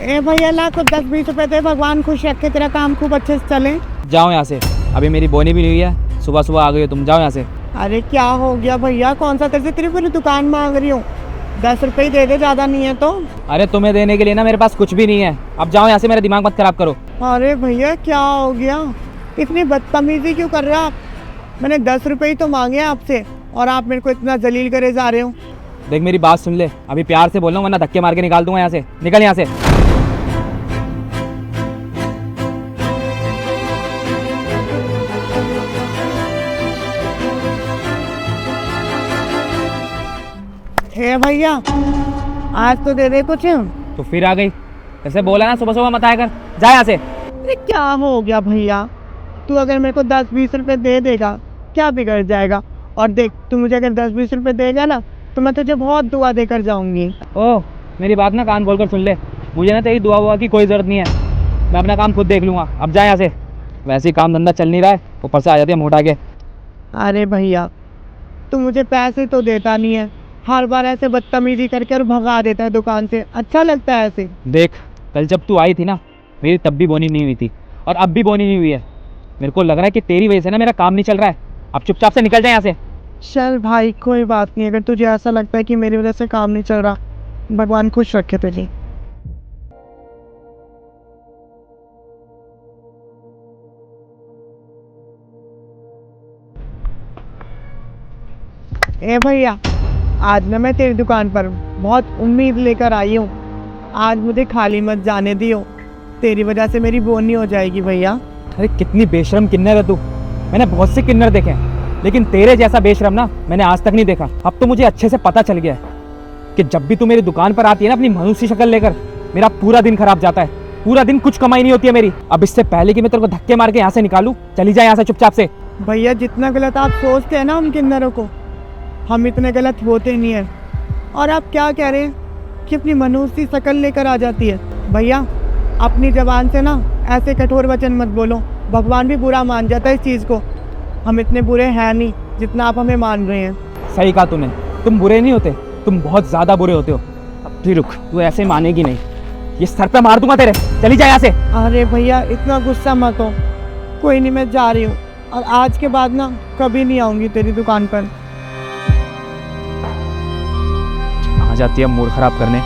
ए भैया ला कुछ 10-20 रुपए दे, भगवान खुश रखे, तेरा काम खूब अच्छे से चले। जाओ यहाँ से, अभी मेरी बोनी भी नहीं हुई है, सुबह सुबह आ गई हो तुम, जाओ यहाँ से। अरे क्या हो गया भैया, कौन सा तेरे से तेरी पूरी दुकान मांग रही हूँ, 10 रुपए ही दे दे, ज़्यादा नहीं है तो। अरे तुम्हें देने के लिए ना मेरे पास कुछ भी नहीं है, अब जाओ यहाँ से, मेरा दिमाग मत खराब करो। अरे भैया क्या हो गया, इतनी बदतमीजी क्यों कर रहे हो आप? मैंने 10 रुपए ही तो मांगे आपसे और आप मेरे को इतना जलील करे जा रहे हो। देख मेरी बात सुन ले, अभी प्यार से बोल रहा हूँ वरना धक्के मार के निकाल दूंगा यहाँ से, निकल यहाँ से। हे भैया आज तो दे दे कुछ। तो फिर आ गई, जैसे बोला ना सुबह सुबह मत आया कर, जा यहाँ से। अरे क्या हो गया भैया, तू अगर मेरे को 10-20 रुपए दे देगा क्या बिगड़ जाएगा? और देख तू मुझे अगर 10-20 रुपए देगा ना तो मैं तुझे बहुत दुआ देकर जाऊंगी। ओह मेरी बात ना कान खोलकर सुन ले, मुझे ना तेरी दुआ वुआ की कोई ज़रूरत नहीं है, मैं अपना काम खुद देख लूँगा, अब जा यहाँ से। वैसे ही काम धंधा चल नहीं रहा है, ऊपर से आ जाती है मोटा के। अरे भैया तू मुझे पैसे तो देता नहीं है, हर बार ऐसे बदतमीजी करके और भगा देता है दुकान से, अच्छा लगता है ऐसे? देख कल जब तू आई थी ना मेरी तब भी बोनी नहीं हुई थी और अब भी बोनी नहीं हुई है, मेरे को लग रहा है कि तेरी वजह से ना मेरा काम नहीं चल रहा है, अब चुपचाप से निकल जाए यहाँ से। चल भाई कोई बात नहीं, अगर तुझे ऐसा लगता है कि मेरी वजह से काम नहीं चल रहा, भगवान खुश रखे तुझे। ए भैया आज ना मैं तेरी दुकान पर बहुत उम्मीद लेकर आई हूँ, आज मुझे खाली मत जाने दियो, तेरी वजह से मेरी बोनी हो जाएगी भैया। अरे कितनी बेशरम किन्नर है तू, मैंने बहुत से किन्नर देखे हैं लेकिन तेरे जैसा बेशरम ना मैंने आज तक नहीं देखा। अब तो मुझे अच्छे से पता चल गया है कि जब भी तू मेरी दुकान पर आती है ना अपनी मनुष्य शक्ल लेकर, मेरा पूरा दिन खराब जाता है, पूरा दिन कुछ कमाई नहीं होती है मेरी। अब इससे पहले कि मैं तेरे को धक्के मार के यहाँ से निकालूं, चली जाए यहाँ से चुपचाप से। भैया जितना गलत आप सोचते हैं ना उन किन्नरों को, हम इतने गलत होते नहीं हैं। और आप क्या कह रहे हैं कि अपनी मनुष्य शक्ल लेकर आ जाती है? भैया अपनी ज़बान से ना ऐसे कठोर वचन मत बोलो, भगवान भी बुरा मान जाता है इस चीज़ को, हम इतने बुरे हैं नहीं जितना आप हमें मान रहे हैं। सही कहा तूने, तुम बुरे नहीं होते, तुम बहुत ज़्यादा बुरे होते हो। अब भी रुक, तू ऐसे मानेगी नहीं, ये सर पे मार दूंगा तेरे, चली जा यहाँ से। अरे भैया इतना गुस्सा मत हो, कोई नहीं मैं जा रही हूँ और आज के बाद ना कभी नहीं आऊँगी तेरी दुकान पर। आ जाती है मूड खराब करने।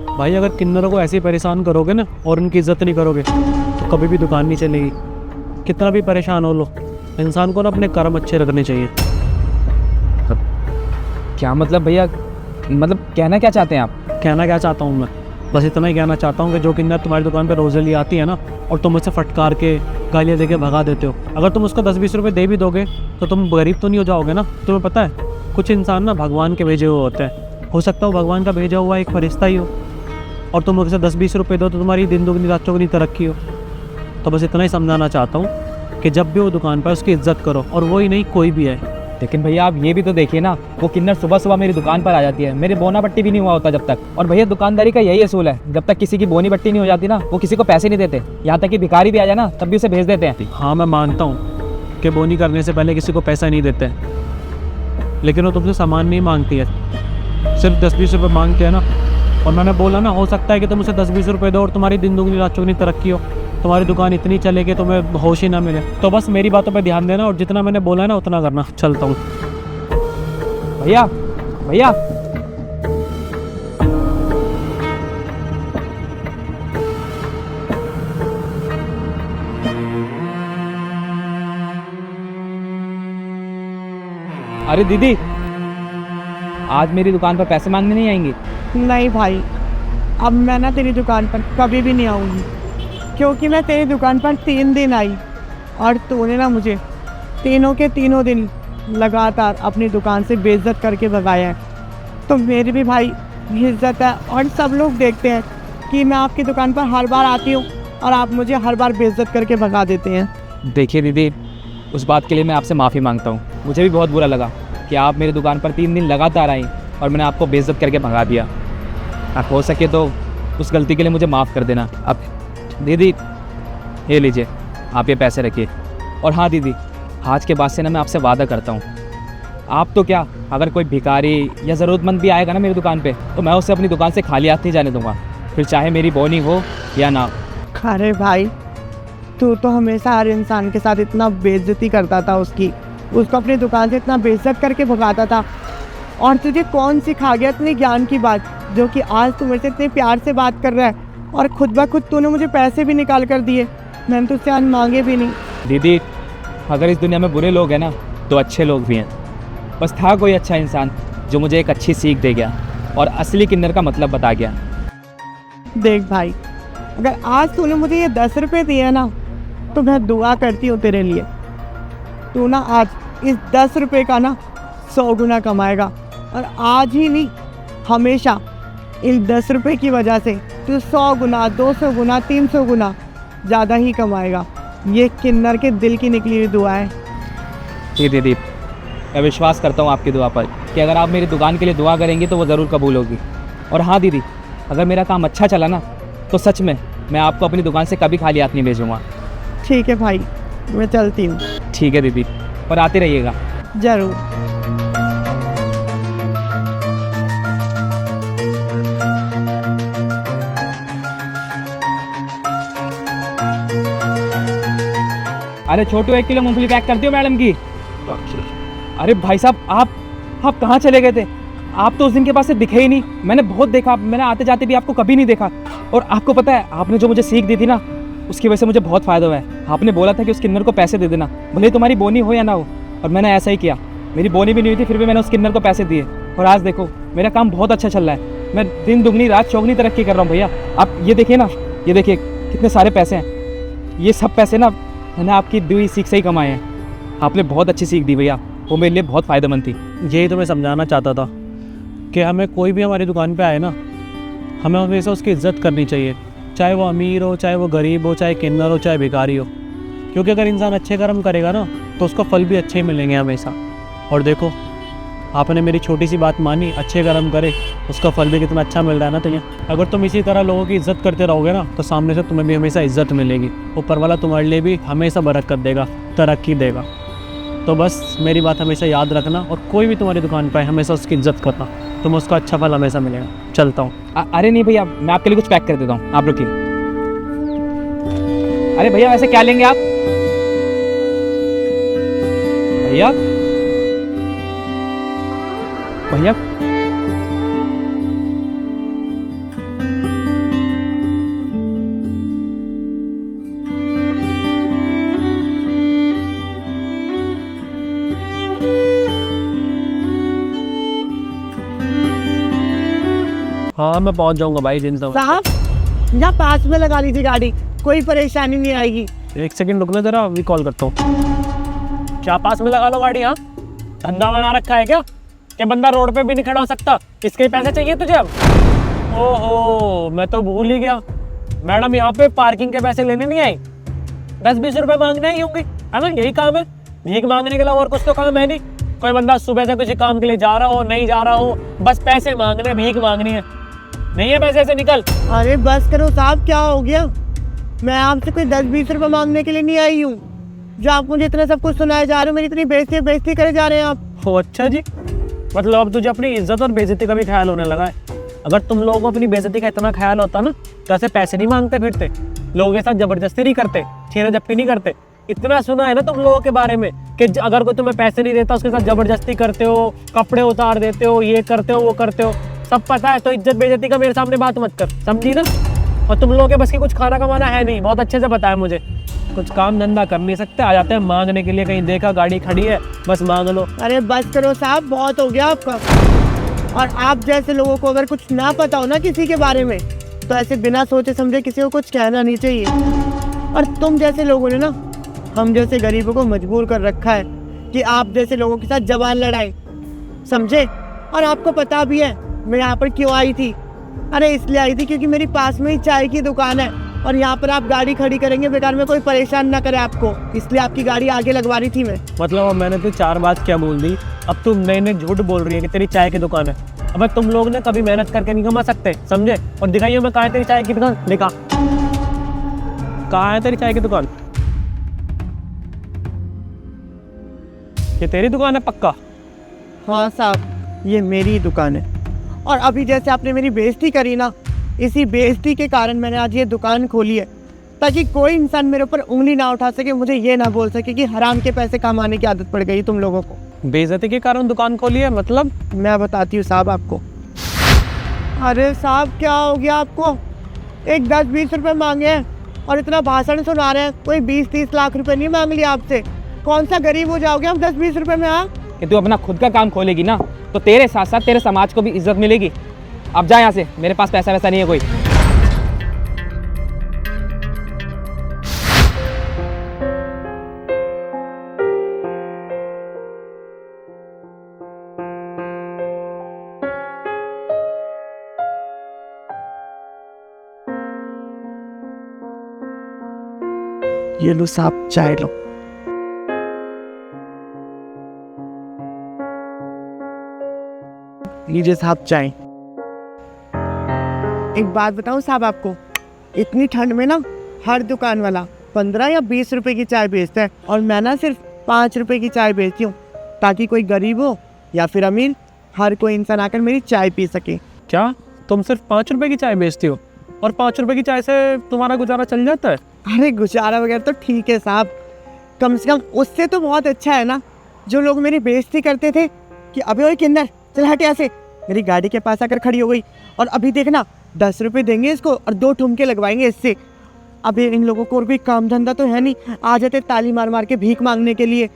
भाई अगर किन्नरों को ऐसे ही परेशान करोगे ना और उनकी इज्जत नहीं करोगे तो कभी भी दुकान नहीं चलेगी। कितना भी परेशान हो लो, इंसान को ना अपने कर्म अच्छे रखने चाहिए। क्या मतलब भैया, मतलब कहना क्या चाहते हैं आप? कहना क्या चाहता हूँ मैं, बस इतना ही कहना चाहता हूँ कि जो किन्नर तुम्हारी दुकान पर रोज़ली आती है ना और तुम उससे फटकार के गालियाँ दे के भगा देते हो, अगर तुम उसको 10-20 रुपये दे भी दोगे तो तुम गरीब तो नहीं हो जाओगे ना। तुम्हें पता है कुछ इंसान ना भगवान के भेजे हुए होते हैं, हो सकता हो भगवान का भेजा हुआ एक फरिश्ता ही हो और तुम उसे 10-20 रुपये दो तो तुम्हारी दिन दुगनी रात चौगुनी तरक्की हो। तो बस इतना ही समझाना चाहता हूँ कि जब भी वो दुकान पर उसकी इज्जत करो, और वो ही नहीं कोई भी है। लेकिन भैया आप ये भी तो देखिए ना, वो किन्नर सुबह सुबह मेरी दुकान पर आ जाती है, मेरे बोना बट्टी भी नहीं हुआ होता जब तक। और भैया दुकानदारी का यही असूल है, जब तक किसी की बोनी बट्टी नहीं हो जाती ना वो किसी को पैसे नहीं देते, यहाँ तक कि भिखारी भी आ जाए ना तब भी उसे भेज देते हैं। हाँ मैं मानता हूँ कि बोनी करने से पहले किसी को पैसा नहीं देते, लेकिन वो तुमसे सामान नहीं मांगती है, सिर्फ 10-20 रुपये मांगते हैं ना। और मैंने बोला ना, हो सकता है कि तुम उसे 10-20 रुपये दो और तुम्हारी दिन दुगनी रात चौगुनी तरक्की हो, तुम्हारी दुकान इतनी चले कि तुम्हें होश ही ना मिले। तो बस मेरी बातों पे ध्यान देना और जितना मैंने बोला है ना उतना करना। चलता हूँ। भैया भैया अरे दीदी, आज मेरी दुकान पर पैसे मांगने नहीं आएंगी? नहीं भाई, अब मैं ना तेरी दुकान पर कभी भी नहीं आऊँगी, क्योंकि मैं तेरी दुकान पर 3 दिन आई और तूने ना मुझे तीनों के तीनों दिन लगातार अपनी दुकान से बेइज्जत करके भगाया है। तो मेरी भी भाई इज्जत है और सब लोग देखते हैं कि मैं आपकी दुकान पर हर बार आती हूँ और आप मुझे हर बार बेइज्जत करके भगा देते हैं। देखिए दीदी, उस बात के लिए मैं आपसे माफ़ी मांगता हूँ, मुझे भी बहुत बुरा लगा कि आप मेरी दुकान पर 3 दिन लगातार आई और मैंने आपको बेइज्जत करके भगा दिया। आप हो सके तो उस गलती के लिए मुझे माफ़ कर देना। अब दीदी ये लीजिए, आप ये पैसे रखिए। और हाँ दीदी, आज के बाद से ना मैं आपसे वादा करता हूँ आप तो क्या, अगर कोई भिखारी या ज़रूरतमंद भी आएगा ना मेरी दुकान पे, तो मैं उसे अपनी दुकान से खाली हाथ नहीं जाने दूंगा, फिर चाहे मेरी बोनी हो या ना। अरे भाई, तू तो हमेशा हर इंसान के साथ इतना बेइज्जती करता था उसको अपनी दुकान से इतना बेइज्जत करके भगाता था। और तुझे कौन सिखा गया इतने ज्ञान की बात, जो कि आज तू मेरे से इतने प्यार से बात कर रहा है, और खुद ब खुद तूने मुझे पैसे भी निकाल कर दिए, मैंने तुझसे आज मांगे भी नहीं। दीदी, अगर इस दुनिया में बुरे लोग हैं ना, तो अच्छे लोग भी हैं। बस था कोई अच्छा इंसान जो मुझे एक अच्छी सीख दे गया और असली किन्नर का मतलब बता गया। देख भाई, अगर आज तूने मुझे ये 10 रुपये दिए ना, तो मैं दुआ करती हूँ तेरे लिए। तू ना आज इस 10 रुपये का ना 100 गुना कमाएगा, और आज ही नहीं, हमेशा इन 10 रुपये की वजह से तू 100 गुना, 200 गुना, 300 गुना ज़्यादा ही कमाएगा। ये किन्नर के दिल की निकली हुई दुआ है। जी दीदी, मैं विश्वास करता हूँ आपकी दुआ पर कि अगर आप मेरी दुकान के लिए दुआ करेंगी तो वो ज़रूर कबूल होगी। और हाँ दीदी, अगर मेरा काम अच्छा चला ना, तो सच में मैं आपको अपनी दुकान से कभी खाली हाथ नहीं भेजूँगा। ठीक है भाई, मैं चलती हूँ। ठीक है दीदी, और आते रहिएगा। ज़रूर। अरे छोटू, 1 किलो मूंगफली पैक कर दियो मैडम की। अरे भाई साहब, आप कहाँ चले गए थे? आप तो उस दिन के पास से दिखे ही नहीं। मैंने बहुत देखा, मैंने आते जाते भी आपको कभी नहीं देखा। और आपको पता है, आपने जो मुझे सीख दी थी ना, उसकी वजह से मुझे बहुत फ़ायदा हुआ है। आपने बोला था कि उस किन्नर को पैसे दे देना, भले तुम्हारी बोनी हो या ना हो, और मैंने ऐसा ही किया। मेरी बोनी भी नहीं हुई थी, फिर भी मैंने उस किन्नर को पैसे दिए, और आज देखो मेरा काम बहुत अच्छा चल रहा है। मैं दिन दुगनी रात चौगनी तरक्की कर रहा हूँ भैया। आप ये देखिए ना, ये देखिए कितने सारे पैसे हैं। ये सब पैसे ना मैंने आपकी दी हुई सीख से ही कमाए हैं। आपने बहुत अच्छी सीख दी भैया, वो मेरे लिए बहुत फ़ायदेमंद थी। यही तो मैं समझाना चाहता था कि हमें कोई भी हमारी दुकान पे आए ना, हमें हमेशा उसकी इज्जत करनी चाहिए, चाहे वो अमीर हो, चाहे वो गरीब हो, चाहे किन्नर हो, चाहे भिखारी हो। क्योंकि अगर इंसान अच्छे कर्म करेगा ना, तो उसको फल भी अच्छे ही मिलेंगे हमेशा। और देखो, आपने मेरी छोटी सी बात मानी, अच्छे कर्म करे, उसका फल भी कितना अच्छा मिल रहा है ना। तो ये अगर तुम इसी तरह लोगों की इज्जत करते रहोगे ना, तो सामने से तुम्हें भी हमेशा इज्जत मिलेगी। ऊपर वाला तुम्हारे लिए भी हमेशा बरकत देगा, तरक्की देगा। तो बस मेरी बात हमेशा याद रखना, और कोई भी तुम्हारी दुकान पर आए, हमेशा उसकी इज्जत करना, तुम्हें उसका अच्छा फल हमेशा मिलेगा। चलता हूँ। अरे नहीं भैया, मैं आपके लिए कुछ पैक कर देता हूँ, आप रुकिए। अरे भैया, वैसे क्या लेंगे आप? भैया भैया हाँ, मैं पहुँच जाऊँगा भाई जिन समय। साहब, यहाँ पास में लगा लीजिए गाड़ी, कोई परेशानी नहीं आएगी। 1 सेकंड रुकना जरा, अभी कॉल करता हूँ। क्या पास में लगा लो गाड़ी? हाँ, धंधा बना रखा है क्या कि बंदा रोड पे भी नहीं खड़ा हो सकता? इसके पैसे चाहिए तुझे अब? ओहो, मैं तो भूल ही गया। मैडम यहाँ पे पार्किंग के पैसे लेने नहीं आई, 10-20 रुपए मांगने ही होंगे, है ना? यही काम है, भीख मांगने के अलावा और कुछ तो काम है नहीं। कोई बंदा सुबह से किसी काम के लिए जा रहा हो, नहीं जा रहा हो, बस पैसे मांगने, भीख मांगनी है। नहीं है पैसे, से निकल। अरे बस करो साहब, क्या हो गया? मैं आपसे कोई 10-20 रुपये मांगने के लिए नहीं आई हूँ। जो आप मुझे इतना सब कुछ सुनाए जा रहे हो, मेरी इतनी बेइज्जती करे जा रहे हैं आप। ओ अच्छा जी, मतलब अब तुझे अपनी इज्जत और बेइज्जती का भी ख्याल होने लगा है। अगर तुम लोगों को अपनी बेइज्जती का इतना ख्याल होता ना, तो ऐसे पैसे नहीं मांगते फिरते, लोगों के साथ जबरदस्ती नहीं करते, छेड़ा झपटी नहीं करते। इतना सुना है ना तुम लोगों के बारे में कि अगर कोई तुम्हें पैसे नहीं देता, उसके साथ जबरदस्ती करते हो, कपड़े उतार देते हो, ये करते हो, वो करते हो, सब पता है। तो इज्जत बेइज्जती का मेरे सामने बात मत कर, समझी ना? और तुम लोगों के बस की कुछ खाना कमाना है नहीं, बहुत अच्छे से पता है मुझे। कुछ काम धंधा कर नहीं सकते, आ जाते हैं मांगने के लिए। कहीं देखा गाड़ी खड़ी है, बस मांग लो। अरे बस करो साहब, बहुत हो गया आपका। और आप जैसे लोगों को अगर कुछ ना पता हो ना किसी के बारे में, तो ऐसे बिना सोचे समझे किसी को कुछ कहना नहीं चाहिए। और तुम जैसे लोगों ने ना हम जैसे गरीबों को मजबूर कर रखा है कि आप जैसे लोगों के साथ जबान लड़ाएं, समझे? और आपको पता भी है मैं यहाँ पर क्यों आई थी? अरे इसलिए आई थी क्योंकि मेरी पास में ही चाय की दुकान है, और यहाँ पर आप गाड़ी खड़ी करेंगे बेकार में, कोई परेशान ना करे आपको, इसलिए आपकी गाड़ी आगे लगवा रही थी मैं। मतलब अब मैंने तो 4 बात क्या बोल दी, अब तुम नए नए झूठ बोल रही है कि तेरी चाय की दुकान है। अब तुम लोग ने कभी मेहनत करके नहीं कमा सकते, समझे? और दिखाइए मैं, कहाँ है तेरी चाय की दुकान? दिखा, कहाँ है तेरी चाय की दुकान? ये तेरी दुकान है पक्का? हाँ साहब, ये मेरी दुकान है। और अभी जैसे आपने मेरी बेइज्जती करी ना, इसी बेइज्जती के कारण मैंने आज ये दुकान खोली है, ताकि कोई इंसान मेरे ऊपर उंगली ना उठा सके, मुझे ये ना बोल सके कि हराम के पैसे कमाने की आदत पड़ गई तुम लोगों को। बेइज्जती के कारण दुकान खोली है मतलब? मैं बताती हूँ साहब आपको। अरे साहब, क्या हो गया आपको? एक 10-20 रुपए मांगे हैं और इतना भाषण सुना रहे हैं। कोई 20-30 लाख रुपए नहीं मांग लिया आपसे। कौन सा गरीब हो जाओगे हम 10-20 रुपए में? हाँ, कि तू अपना खुद का काम खोलेगी ना, तो तेरे साथ साथ तेरे समाज को भी इज्जत मिलेगी। अब जा यहाँ से, मेरे पास पैसा वैसा नहीं है कोई। ये लो साहब, चाय लो। लीजिए साहब चाय। एक बात बताऊं साहब आपको, इतनी ठंड में ना हर दुकान वाला 15 या 20 रुपए की चाय बेचता है, और मैं ना सिर्फ 5 रुपए की चाय बेचती हूँ, ताकि कोई गरीब हो या फिर अमीर, हर कोई इंसान आकर मेरी चाय पी सके। क्या तुम सिर्फ 5 रुपए की चाय बेचती हो? और 5 रुपए की चाय से तुम्हारा गुजारा चल जाता है? अरे गुजारा वगैरह तो ठीक है साहब, कम से कम उससे तो बहुत अच्छा है ना। जो लोग मेरी बेइज्जती करते थे कि अबे ओए किन्नर चल हट यहाँ से, मेरी गाड़ी के पास आकर खड़ी हो गई, और अभी देखना 10 रुपये देंगे इसको और 2 ठुमके लगवाएंगे इससे। अभी इन लोगों को और कोई काम धंधा तो है नहीं, आ जाते ताली मार मार के भीख मांगने के लिए।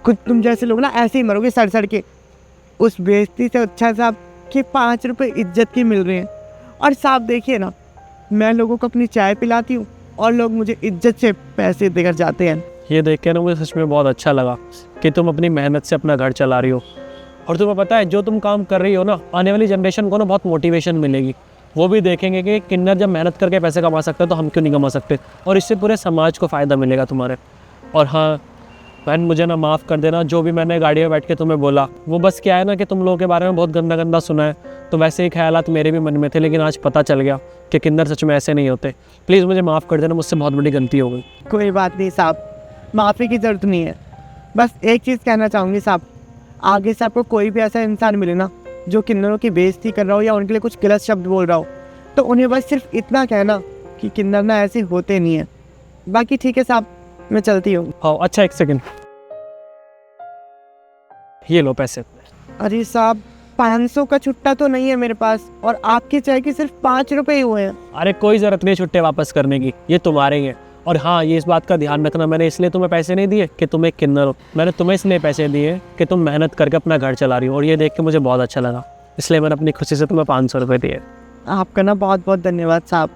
खुद तुम जैसे लोग ना ऐसे ही मरोगे सड़ सड़ के। उस बेइज्जती से अच्छा साहब कि 5 रुपये इज्जत की मिल रहे हैं। और साहब देखिए ना, मैं लोगों को अपनी चाय पिलाती हूँ और लोग मुझे इज्जत से पैसे देकर जाते हैं। ये देख के ना मुझे सच में बहुत अच्छा लगा कि तुम अपनी मेहनत से अपना घर चला रही हो। और तुम्हें पता है, जो तुम काम कर रही हो ना, आने वाली जनरेशन को ना बहुत मोटिवेशन मिलेगी। वो भी देखेंगे कि किन्नर जब मेहनत करके पैसे कमा सकते हैं तो हम क्यों नहीं कमा सकते, और इससे पूरे समाज को फ़ायदा मिलेगा तुम्हारे। और हाँ बहन, मुझे ना माफ़ कर देना, जो भी मैंने गाड़ी में बैठ के तुम्हें बोला, वो बस क्या है ना कि तुम लोगों के बारे में बहुत गंदा गंदा सुना है, तो वैसे ही ख्यालात मेरे भी मन में थे, लेकिन आज पता चल गया कि किन्नर सच में ऐसे नहीं होते। प्लीज़ मुझे माफ़ कर देना, मुझसे बहुत बड़ी गलती हो गई। कोई बात नहीं साहब, माफ़ी की ज़रूरत नहीं है। बस एक चीज़ कहना चाहूँगी साहब, आगे से आपको कोई भी ऐसा इंसान मिले ना जो किन्नरों की बेइज्जती कर रहा हो या उनके लिए कुछ गलत शब्द बोल रहा हो, तो उन्हें बस सिर्फ इतना कहना कि किन्नर ना ऐसे होते नहीं है। बाकी ठीक है साहब, मैं चलती हूँ। हाँ अच्छा, 1 सेकेंड, ये लो पैसे। अरे साहब, 500 का छुट्टा तो नहीं है मेरे पास, और आपकी चाय के सिर्फ 5 रुपये ही हुए हैं। अरे कोई ज़रूरत नहीं छुट्टे वापस करने की, ये तुम्हारे ही हैं। और हाँ, ये इस बात का ध्यान रखना, मैंने इसलिए तुम्हें पैसे नहीं दिए कि तुम एक किन्नर हो, मैंने तुम्हें इसलिए पैसे दिए कि तुम मेहनत करके अपना घर चला रही हो, और ये देख के मुझे बहुत अच्छा लगा, इसलिए मैंने अपनी खुशी से तुम्हें 500 रुपये दिए। आपका ना बहुत बहुत धन्यवाद साहब।